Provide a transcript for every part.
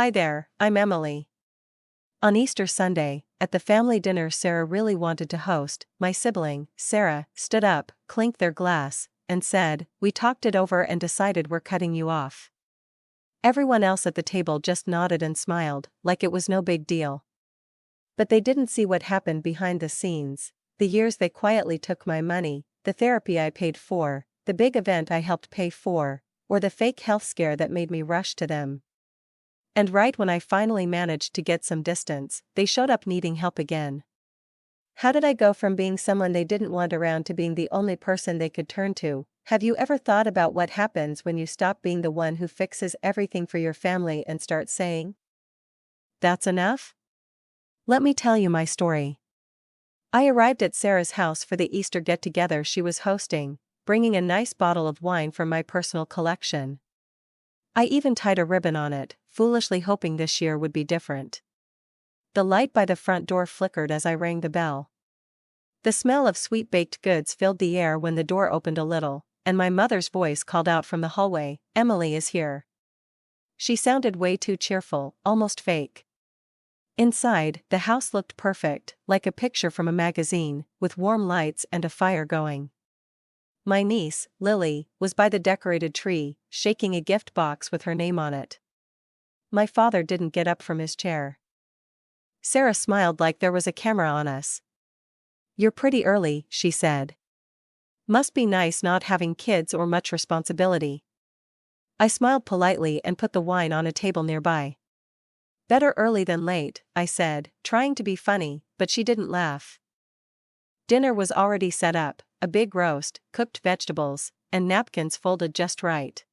Hi there, I'm Emily. On Easter Sunday, at the family dinner Sarah really wanted to host, my sibling, Sarah, stood up, clinked their glass, and said, "We talked it over and decided we're cutting you off." Everyone else at the table just nodded and smiled, like it was no big deal. But they didn't see what happened behind the scenes: the years they quietly took my money, the therapy I paid for, the big event I helped pay for, or the fake health scare that made me rush to them. And right when I finally managed to get some distance, they showed up needing help again. How did I go from being someone they didn't want around to being the only person they could turn to? Have you ever thought about what happens when you stop being the one who fixes everything for your family and start saying, "That's enough"? Let me tell you my story. I arrived at Sarah's house for the Easter get-together she was hosting, bringing a nice bottle of wine from my personal collection. I even tied a ribbon on it, foolishly hoping this year would be different. The light by the front door flickered as I rang the bell. The smell of sweet baked goods filled the air when the door opened a little, and my mother's voice called out from the hallway, "Emily is here." She sounded way too cheerful, almost fake. Inside, the house looked perfect, like a picture from a magazine, with warm lights and a fire going. My niece, Lily, was by the decorated tree, shaking a gift box with her name on it. My father didn't get up from his chair. Sarah smiled like there was a camera on us. "You're pretty early," she said. "Must be nice not having kids or much responsibility." I smiled politely and put the wine on a table nearby. "Better early than late," I said, trying to be funny, but she didn't laugh. Dinner was already set up: a big roast, cooked vegetables, and napkins folded just right.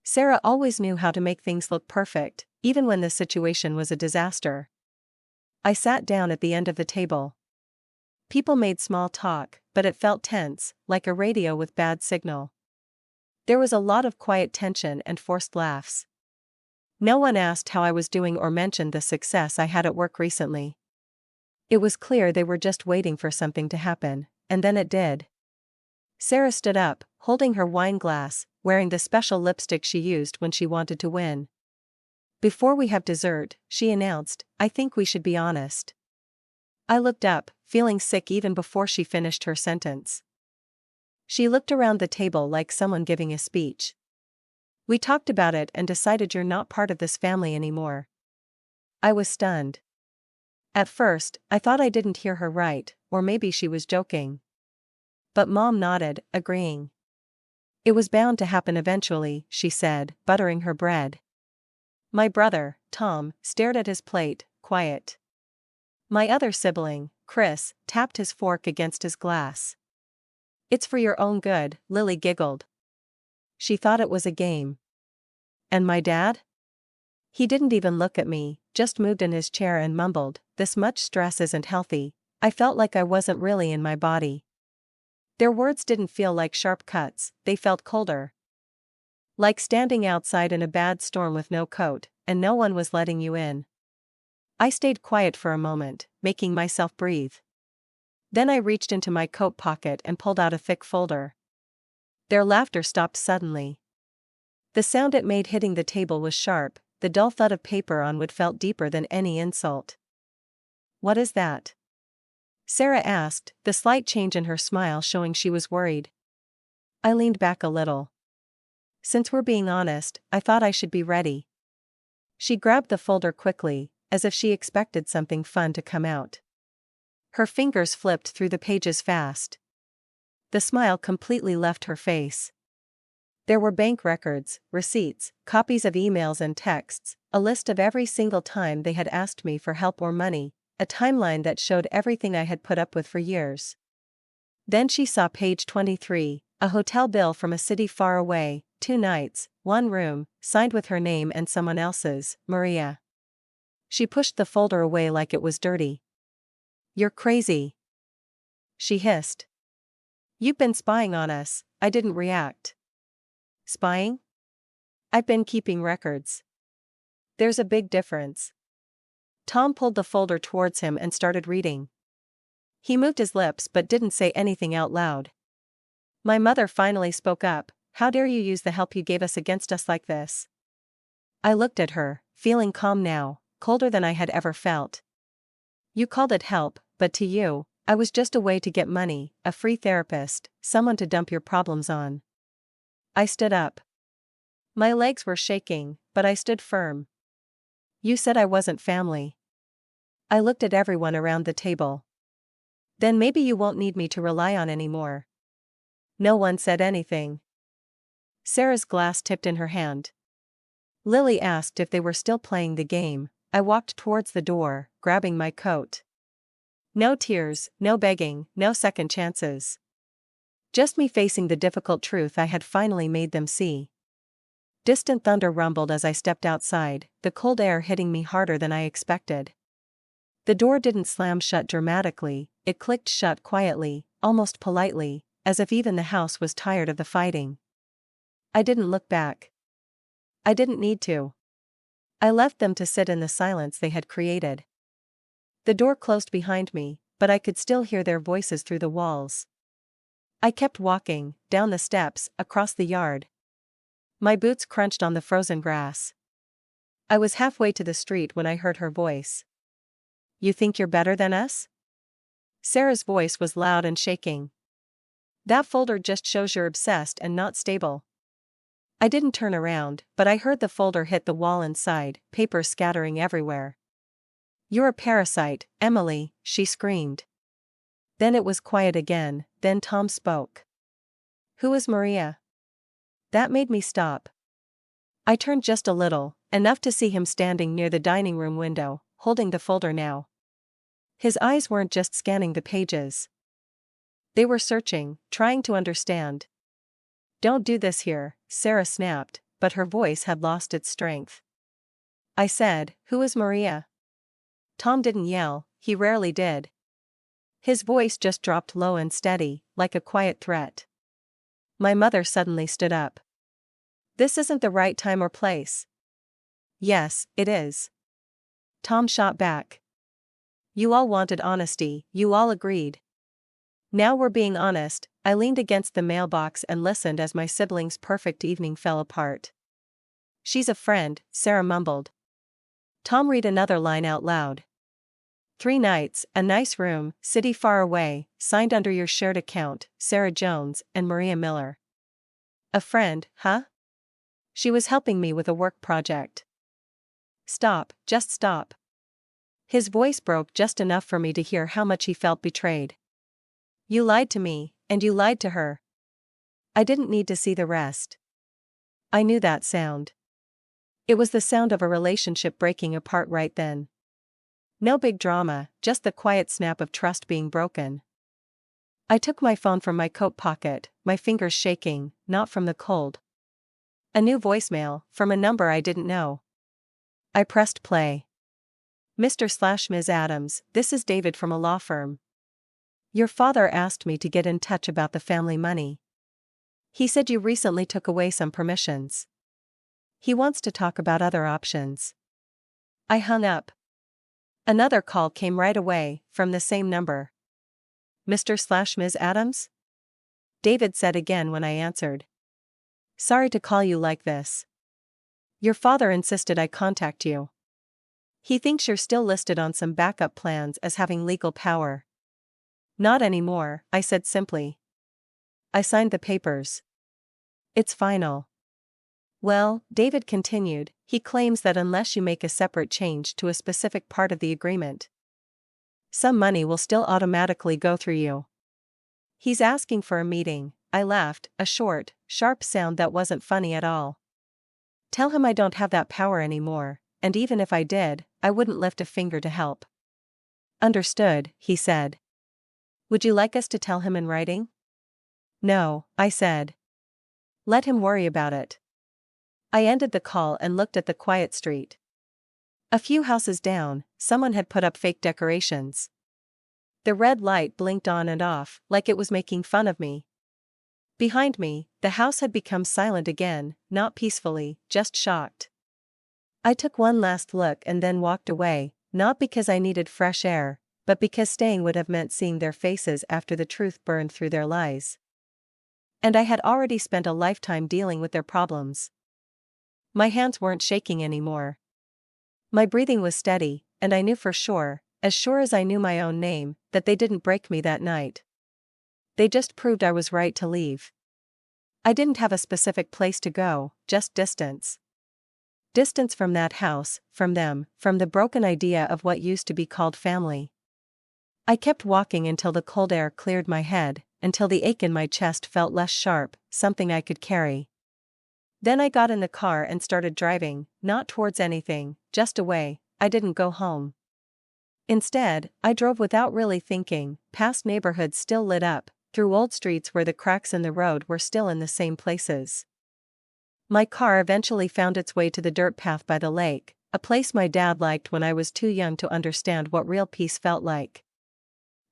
Sarah always knew how to make things look perfect, even when the situation was a disaster. I sat down at the end of the table. People made small talk, but it felt tense, like a radio with bad signal. There was a lot of quiet tension and forced laughs. No one asked how I was doing or mentioned the success I had at work recently. It was clear they were just waiting for something to happen, and then it did. Sarah stood up, holding her wine glass, wearing the special lipstick she used when she wanted to win. "Before we have dessert," she announced, "I think we should be honest." I looked up, feeling sick even before she finished her sentence. She looked around the table like someone giving a speech. "We talked about it and decided you're not part of this family anymore." I was stunned. At first, I thought I didn't hear her right, or maybe she was joking. But Mom nodded, agreeing. "It was bound to happen eventually," she said, buttering her bread. My brother, Tom, stared at his plate, quiet. My other sibling, Chris, tapped his fork against his glass. "It's for your own good," Lily giggled. She thought it was a game. And my dad? He didn't even look at me, just moved in his chair and mumbled, "This much stress isn't healthy." I felt like I wasn't really in my body. Their words didn't feel like sharp cuts, they felt colder. Like standing outside in a bad storm with no coat, and no one was letting you in. I stayed quiet for a moment, making myself breathe. Then I reached into my coat pocket and pulled out a thick folder. Their laughter stopped suddenly. The sound it made hitting the table was sharp, the dull thud of paper on wood felt deeper than any insult. "What is that?" Sarah asked, the slight change in her smile showing she was worried. I leaned back a little. "Since we're being honest, I thought I should be ready." She grabbed the folder quickly, as if she expected something fun to come out. Her fingers flipped through the pages fast. The smile completely left her face. There were bank records, receipts, copies of emails and texts, a list of every single time they had asked me for help or money, a timeline that showed everything I had put up with for years. Then she saw page 23, a hotel bill from a city far away, 2 nights, 1 room, signed with her name and someone else's, Maria. She pushed the folder away like it was dirty. "You're crazy," she hissed. "You've been spying on us." I didn't react. "Spying? I've been keeping records." "There's a big difference." Tom pulled the folder towards him and started reading. He moved his lips but didn't say anything out loud. My mother finally spoke up, "How dare you use the help you gave us against us like this?" I looked at her, feeling calm now, colder than I had ever felt. You called it help, but to you, I was just a way to get money, a free therapist, someone to dump your problems on. I stood up. My legs were shaking, but I stood firm. You said I wasn't family. I looked at everyone around the table. Then maybe you won't need me to rely on anymore. No one said anything. Sarah's glass tipped in her hand. Lily asked if they were still playing the game. I walked towards the door, grabbing my coat. No tears, no begging, no second chances. Just me facing the difficult truth I had finally made them see. Distant thunder rumbled as I stepped outside, the cold air hitting me harder than I expected. The door didn't slam shut dramatically, it clicked shut quietly, almost politely, as if even the house was tired of the fighting. I didn't look back. I didn't need to. I left them to sit in the silence they had created. The door closed behind me, but I could still hear their voices through the walls. I kept walking, down the steps, across the yard. My boots crunched on the frozen grass. I was halfway to the street when I heard her voice. You think you're better than us? Sarah's voice was loud and shaking. That folder just shows you're obsessed and not stable. I didn't turn around, but I heard the folder hit the wall inside, paper scattering everywhere. You're a parasite, Emily, she screamed. Then it was quiet again, then Tom spoke. Who is Maria? That made me stop. I turned just a little, enough to see him standing near the dining room window, holding the folder now. His eyes weren't just scanning the pages. They were searching, trying to understand. Don't do this here, Sarah snapped, but her voice had lost its strength. I said, who is Maria? Tom didn't yell, he rarely did. His voice just dropped low and steady, like a quiet threat. My mother suddenly stood up. This isn't the right time or place. Yes, it is. Tom shot back. You all wanted honesty, you all agreed. Now we're being honest. I leaned against the mailbox and listened as my sibling's perfect evening fell apart. She's a friend, Sarah mumbled. Tom read another line out loud. 3 nights, a nice room, city far away, signed under your shared account, Sarah Jones and Maria Miller. A friend, huh? She was helping me with a work project. Stop, just stop. His voice broke just enough for me to hear how much he felt betrayed. You lied to me, and you lied to her. I didn't need to see the rest. I knew that sound. It was the sound of a relationship breaking apart right then. No big drama, just the quiet snap of trust being broken. I took my phone from my coat pocket, my fingers shaking, not from the cold. A new voicemail, from a number I didn't know. I pressed play. Mr./Ms. Adams, this is David from a law firm. Your father asked me to get in touch about the family money. He said you recently took away some permissions. He wants to talk about other options. I hung up. Another call came right away, from the same number. Mr./Ms. Adams? David said again when I answered. Sorry to call you like this. Your father insisted I contact you. He thinks you're still listed on some backup plans as having legal power. Not anymore, I said simply. I signed the papers. It's final. Well, David continued, he claims that unless you make a separate change to a specific part of the agreement, some money will still automatically go through you. He's asking for a meeting. I laughed, a short, sharp sound that wasn't funny at all. Tell him I don't have that power anymore, and even if I did, I wouldn't lift a finger to help. Understood, he said. Would you like us to tell him in writing? No, I said. Let him worry about it. I ended the call and looked at the quiet street. A few houses down, someone had put up fake decorations. The red light blinked on and off, like it was making fun of me. Behind me, the house had become silent again, not peacefully, just shocked. I took one last look and then walked away, not because I needed fresh air, but because staying would have meant seeing their faces after the truth burned through their lies. And I had already spent a lifetime dealing with their problems. My hands weren't shaking anymore. My breathing was steady, and I knew for sure, as sure as I knew my own name, that they didn't break me that night. They just proved I was right to leave. I didn't have a specific place to go, just distance. Distance from that house, from them, from the broken idea of what used to be called family. I kept walking until the cold air cleared my head, until the ache in my chest felt less sharp, something I could carry. Then I got in the car and started driving, not towards anything, just away. I didn't go home. Instead, I drove without really thinking, past neighborhoods still lit up, through old streets where the cracks in the road were still in the same places. My car eventually found its way to the dirt path by the lake, a place my dad liked when I was too young to understand what real peace felt like.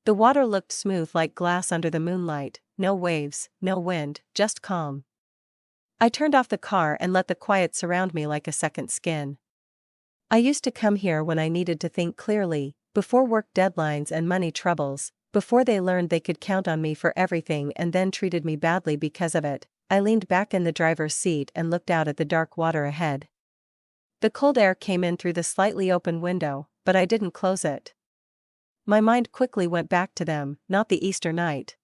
The water looked smooth like glass under the moonlight, no waves, no wind, just calm. I turned off the car and let the quiet surround me like a second skin. I used to come here when I needed to think clearly, before work deadlines and money troubles, before they learned they could count on me for everything and then treated me badly because of it. I leaned back in the driver's seat and looked out at the dark water ahead. The cold air came in through the slightly open window, but I didn't close it. My mind quickly went back to them, not the Easter night.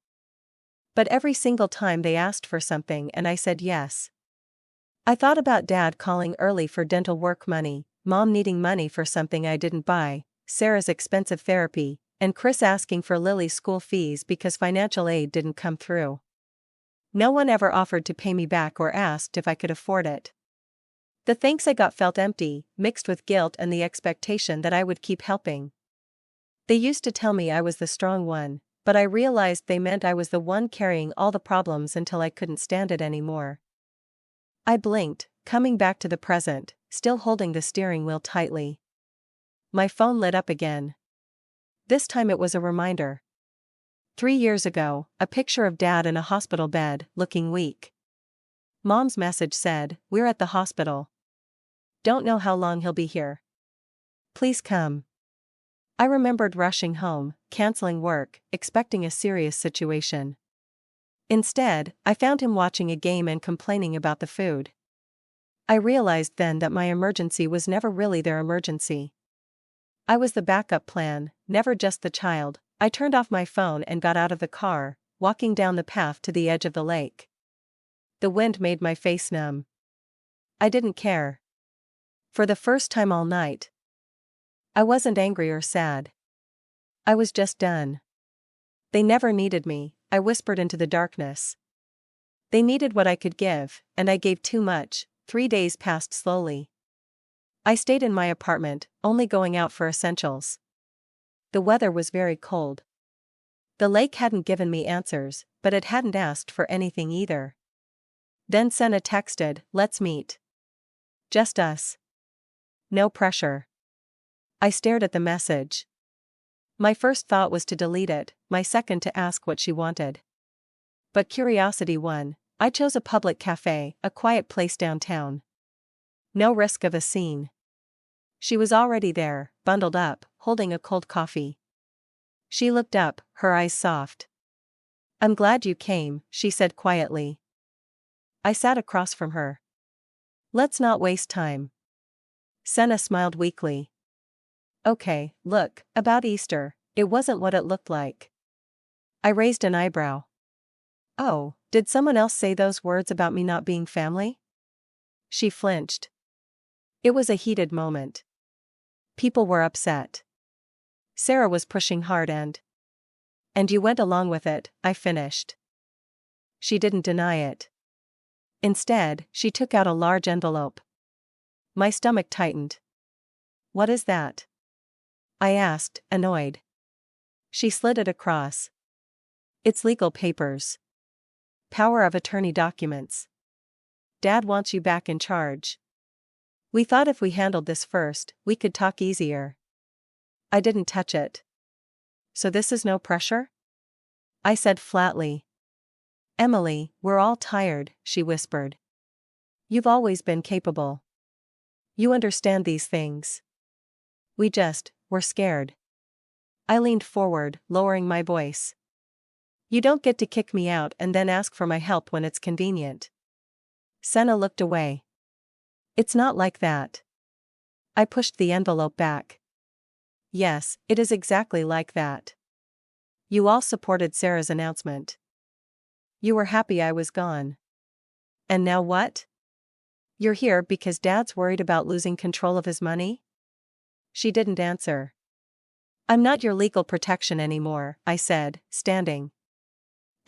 But every single time they asked for something and I said yes. I thought about Dad calling early for dental work money, Mom needing money for something I didn't buy, Sarah's expensive therapy, and Chris asking for Lily's school fees because financial aid didn't come through. No one ever offered to pay me back or asked if I could afford it. The thanks I got felt empty, mixed with guilt and the expectation that I would keep helping. They used to tell me I was the strong one, but I realized they meant I was the one carrying all the problems until I couldn't stand it anymore. I blinked, coming back to the present, still holding the steering wheel tightly. My phone lit up again. This time it was a reminder. 3 years ago, a picture of Dad in a hospital bed, looking weak. Mom's message said, "We're at the hospital. Don't know how long he'll be here. Please come." I remembered rushing home, canceling work, expecting a serious situation. Instead, I found him watching a game and complaining about the food. I realized then that my emergency was never really their emergency. I was the backup plan, never just the child. I turned off my phone and got out of the car, walking down the path to the edge of the lake. The wind made my face numb. I didn't care. For the first time all night. I wasn't angry or sad. I was just done. They never needed me, I whispered into the darkness. They needed what I could give, and I gave too much. 3 days passed slowly. I stayed in my apartment, only going out for essentials. The weather was very cold. The lake hadn't given me answers, but it hadn't asked for anything either. Then Senna texted, "Let's meet. Just us. No pressure." I stared at the message. My first thought was to delete it, my second to ask what she wanted. But curiosity won. I chose a public cafe, a quiet place downtown. No risk of a scene. She was already there, bundled up, holding a cold coffee. She looked up, her eyes soft. "I'm glad you came," she said quietly. I sat across from her. "Let's not waste time." Senna smiled weakly. "Okay, look, about Easter, it wasn't what it looked like." I raised an eyebrow. "Oh, did someone else say those words about me not being family?" She flinched. It was a heated moment. People were upset. Sarah was pushing hard and you went along with it, I finished. She didn't deny it. Instead, she took out a large envelope. My stomach tightened. "What is that?" I asked, annoyed. She slid it across. "It's legal papers. Power of attorney documents. Dad wants you back in charge. We thought if we handled this first, we could talk easier." I didn't touch it. "So this is no pressure?" I said flatly. "Emily, we're all tired," she whispered. "You've always been capable. You understand these things. We're scared." I leaned forward, lowering my voice. "You don't get to kick me out and then ask for my help when it's convenient." Senna looked away. "It's not like that." I pushed the envelope back. Yes, it is exactly like that. You all supported Sarah's announcement. You were happy I was gone. And now what? You're here because Dad's worried about losing control of his money? She didn't answer. I'm not your legal protection anymore, I said, standing.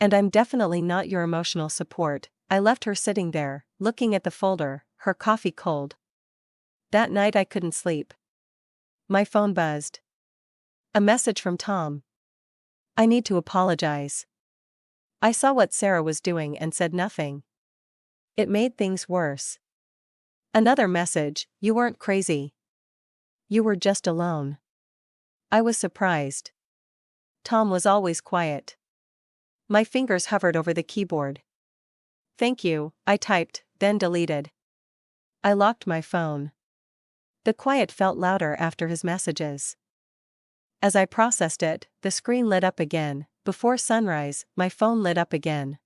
And I'm definitely not your emotional support. I left her sitting there, looking at the folder, her coffee cold. That night I couldn't sleep. My phone buzzed. A message from Tom. I need to apologize. I saw what Sarah was doing and said nothing. It made things worse. Another message, you weren't crazy. You were just alone. I was surprised. Tom was always quiet. My fingers hovered over the keyboard. Thank you, I typed, then deleted. I locked my phone. The quiet felt louder after his messages. As I processed it, the screen lit up again. Before sunrise, my phone lit up again.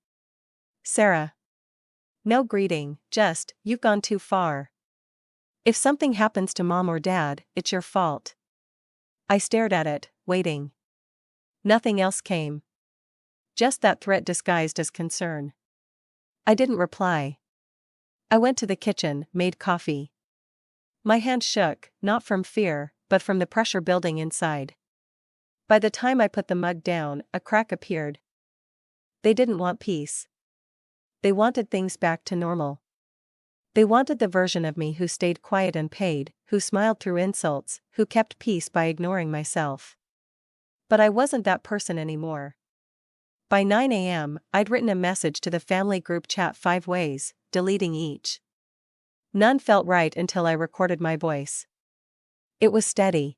Sarah. No greeting, just, you've gone too far. If something happens to Mom or Dad, it's your fault. I stared at it, waiting. Nothing else came. Just that threat disguised as concern. I didn't reply. I went to the kitchen, made coffee. My hand shook, not from fear, but from the pressure building inside. By the time I put the mug down, a crack appeared. They didn't want peace. They wanted things back to normal. They wanted the version of me who stayed quiet and paid, who smiled through insults, who kept peace by ignoring myself. But I wasn't that person anymore. By 9 a.m., I'd written a message to the family group chat 5 ways, deleting each. None felt right until I recorded my voice. It was steady.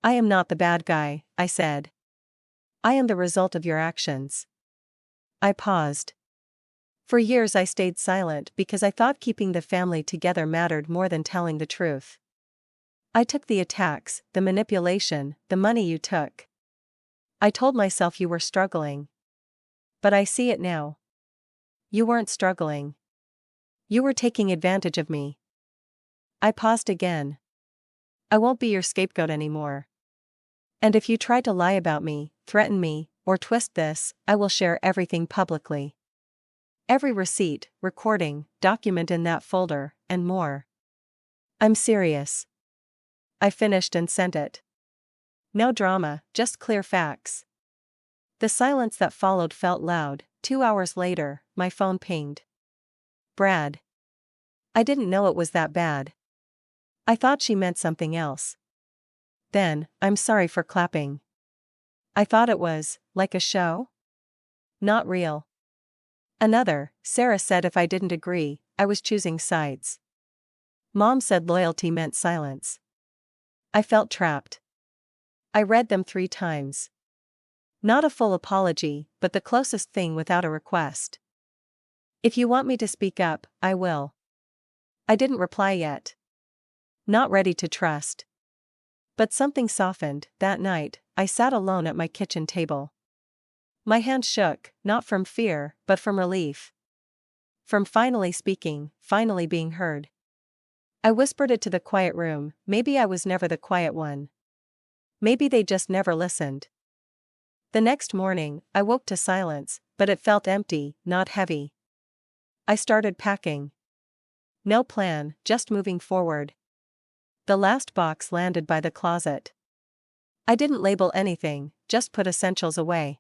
I am not the bad guy, I said. I am the result of your actions. I paused. For years I stayed silent because I thought keeping the family together mattered more than telling the truth. I took the attacks, the manipulation, the money you took. I told myself you were struggling. But I see it now. You weren't struggling. You were taking advantage of me. I paused again. I won't be your scapegoat anymore. And if you try to lie about me, threaten me, or twist this, I will share everything publicly. Every receipt, recording, document in that folder, and more. I'm serious. I finished and sent it. No drama, just clear facts. The silence that followed felt loud. 2 hours later, my phone pinged. Brad. I didn't know it was that bad. I thought she meant something else. Then, I'm sorry for clapping. I thought it was, like a show? Not real. Another, Sarah said if I didn't agree, I was choosing sides. Mom said loyalty meant silence. I felt trapped. I read them 3 times. Not a full apology, but the closest thing without a request. If you want me to speak up, I will. I didn't reply yet. Not ready to trust. But something softened. That night, I sat alone at my kitchen table. My hand shook, not from fear, but from relief. From finally speaking, finally being heard. I whispered it to the quiet room. Maybe I was never the quiet one. Maybe they just never listened. The next morning, I woke to silence, but it felt empty, not heavy. I started packing. No plan, just moving forward. The last box landed by the closet. I didn't label anything, just put essentials away.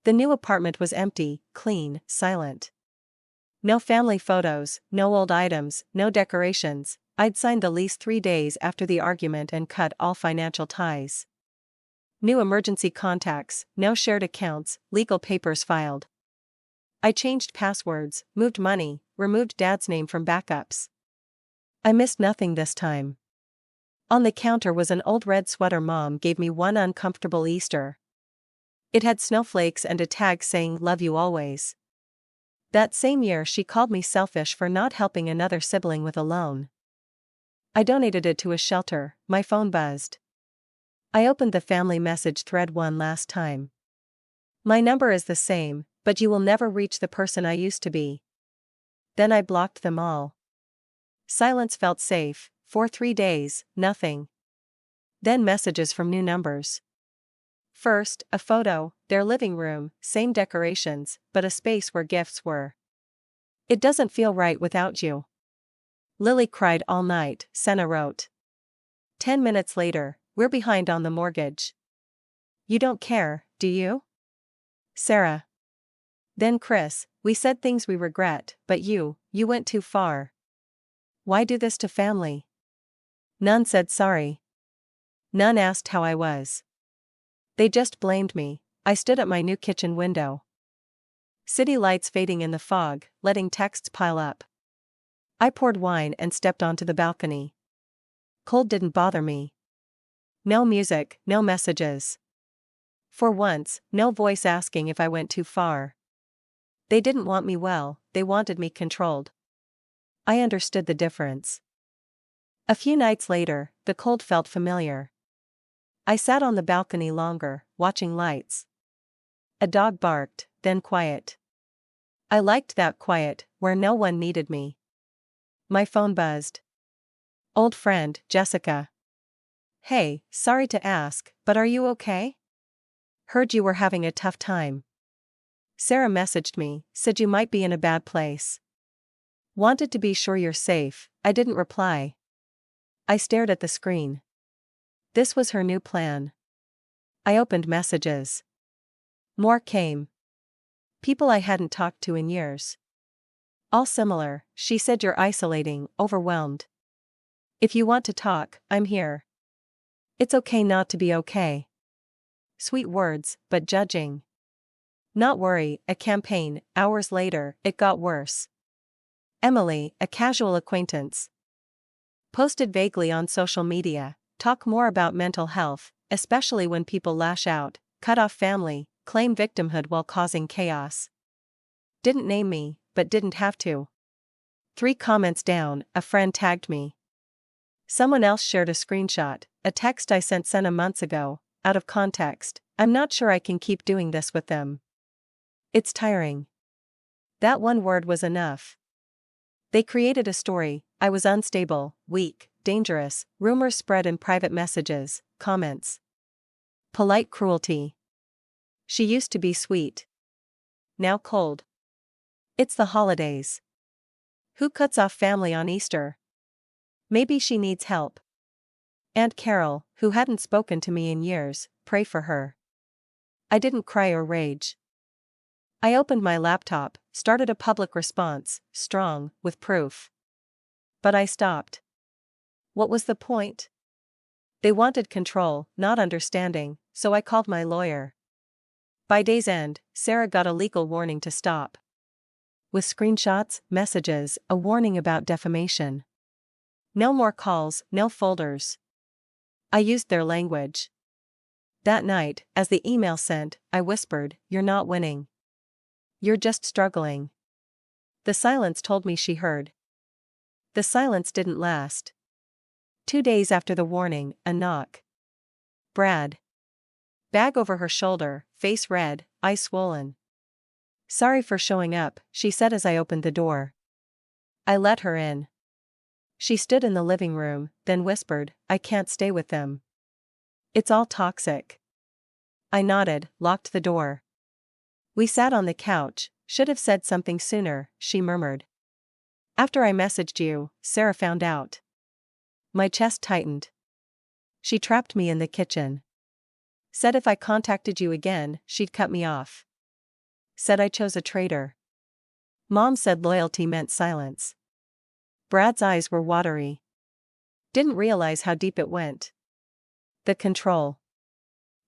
The new apartment was empty, clean, silent. No family photos, no old items, no decorations. I'd signed the lease 3 days after the argument and cut all financial ties. New emergency contacts, no shared accounts, legal papers filed. I changed passwords, moved money, removed Dad's name from backups. I missed nothing this time. On the counter was an old red sweater Mom gave me one uncomfortable Easter. It had snowflakes and a tag saying "Love you always." That same year she called me selfish for not helping another sibling with a loan. I donated it to a shelter. My phone buzzed. I opened the family message thread one last time. My number is the same, but you will never reach the person I used to be. Then I blocked them all. Silence felt safe, For 3 days, nothing. Then messages from new numbers. First, a photo, their living room, same decorations, but a space where gifts were. It doesn't feel right without you. Lily cried all night, Senna wrote. 10 minutes later, we're behind on the mortgage. You don't care, do you? Sarah. Then Chris, we said things we regret, but you went too far. Why do this to family? None said sorry. None asked how I was. They just blamed me. I stood at my new kitchen window. City lights fading in the fog, letting texts pile up. I poured wine and stepped onto the balcony. Cold didn't bother me. No music, no messages. For once, no voice asking if I went too far. They didn't want me well, they wanted me controlled. I understood the difference. A few nights later, the cold felt familiar. I sat on the balcony longer, watching lights. A dog barked, then quiet. I liked that quiet, where no one needed me. My phone buzzed. Old friend, Jessica. Hey, sorry to ask, but are you okay? Heard you were having a tough time. Sarah messaged me, said you might be in a bad place. Wanted to be sure you're safe. I didn't reply. I stared at the screen. This was her new plan. I opened messages. More came. People I hadn't talked to in years. All similar. She said you're isolating, overwhelmed. If you want to talk, I'm here. It's okay not to be okay. Sweet words, but judging. Not worry, a campaign. Hours later, it got worse. Emily, a casual acquaintance. Posted vaguely on social media, talk more about mental health, especially when people lash out, cut off family, claim victimhood while causing chaos. Didn't name me, but didn't have to. 3 comments down, a friend tagged me. Someone else shared a screenshot, a text I sent Senna months ago, out of context. I'm not sure I can keep doing this with them. It's tiring. That one word was enough. They created a story. I was unstable, weak, dangerous. Rumors spread in private messages, comments. Polite cruelty. She used to be sweet. Now cold. It's the holidays. Who cuts off family on Easter? Maybe she needs help. Aunt Carol, who hadn't spoken to me in years, pray for her. I didn't cry or rage. I opened my laptop, started a public response, strong, with proof. But I stopped. What was the point? They wanted control, not understanding, so I called my lawyer. By day's end, Sarah got a legal warning to stop. With screenshots, messages, a warning about defamation. No more calls, no folders. I used their language. That night, as the email sent, I whispered, "You're not winning. You're just struggling." The silence told me she heard. The silence didn't last. 2 days after the warning, a knock. Brad. Bag over her shoulder, face red, eyes swollen. "Sorry for showing up," she said as I opened the door. I let her in. She stood in the living room, then whispered, "I can't stay with them. It's all toxic." I nodded, locked the door. We sat on the couch. "Should have said something sooner," she murmured. "After I messaged you, Sarah found out." My chest tightened. She trapped me in the kitchen. Said if I contacted you again, she'd cut me off. Said I chose a traitor. Mom said loyalty meant silence. Brad's eyes were watery. Didn't realize how deep it went. The control.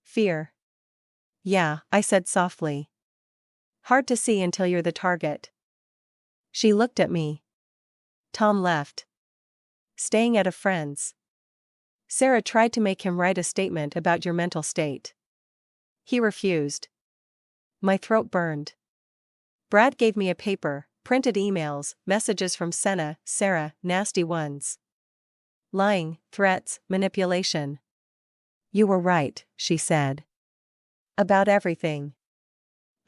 Fear. Yeah, I said softly. Hard to see until you're the target. She looked at me. Tom left. Staying at a friend's. Sarah tried to make him write a statement about your mental state. He refused. My throat burned. Brad gave me a paper, printed emails, messages from Senna, Sarah, nasty ones. Lying, threats, manipulation. "You were right," she said. "About everything.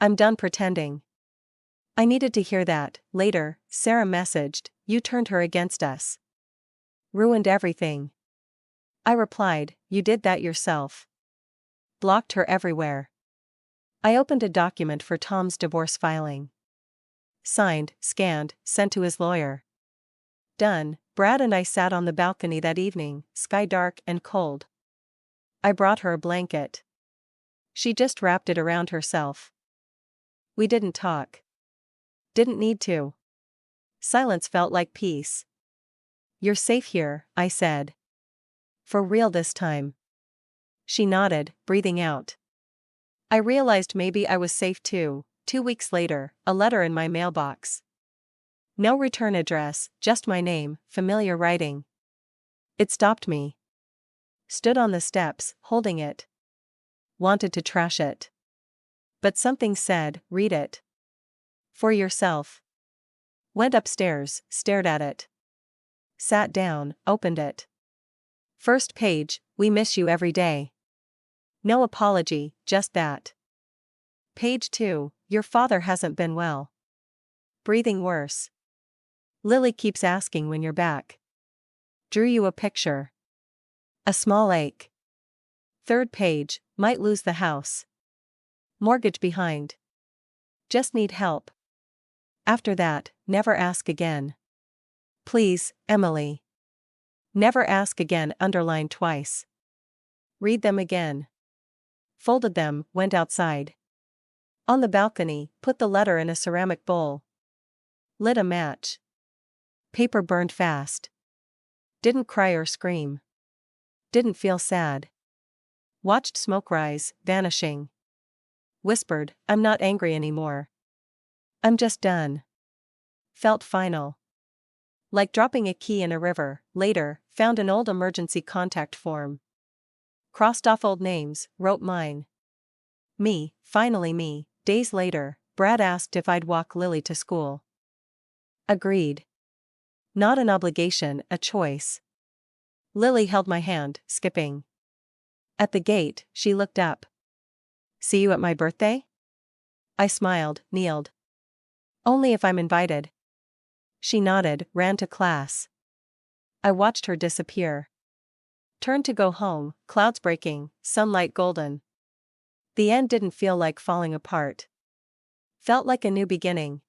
I'm done pretending." I needed to hear that. Later, Sarah messaged, "You turned her against us." Ruined everything. I replied, you did that yourself. Blocked her everywhere. I opened a document for Tom's divorce filing. Signed, scanned, sent to his lawyer. Done. Brad and I sat on the balcony that evening, sky dark and cold. I brought her a blanket. She just wrapped it around herself. We didn't talk. Didn't need to. Silence felt like peace. You're safe here, I said. For real this time. She nodded, breathing out. I realized maybe I was safe too. 2 weeks later, a letter in my mailbox. No return address, just my name, familiar writing. It stopped me. Stood on the steps, holding it. Wanted to trash it. But something said, read it. For yourself. Went upstairs, stared at it. Sat down, opened it. First page, we miss you every day. No apology, just that. Page 2, your father hasn't been well. Breathing worse. Lily keeps asking when you're back. Drew you a picture. A small ache. Third page, might lose the house. Mortgage behind. Just need help. After that, never ask again. Please, Emily. Never ask again, underlined twice. Read them again. Folded them, went outside. On the balcony, put the letter in a ceramic bowl. Lit a match. Paper burned fast. Didn't cry or scream. Didn't feel sad. Watched smoke rise, vanishing. Whispered, I'm not angry anymore. I'm just done. Felt final. Like dropping a key in a river. Later, found an old emergency contact form. Crossed off old names, wrote mine. Me, finally me. Days later, Brad asked if I'd walk Lily to school. Agreed. Not an obligation, a choice. Lily held my hand, skipping. At the gate, she looked up. See you at my birthday? I smiled, kneeled. Only if I'm invited. She nodded, ran to class. I watched her disappear. Turned to go home, clouds breaking, sunlight golden. The end didn't feel like falling apart. Felt like a new beginning.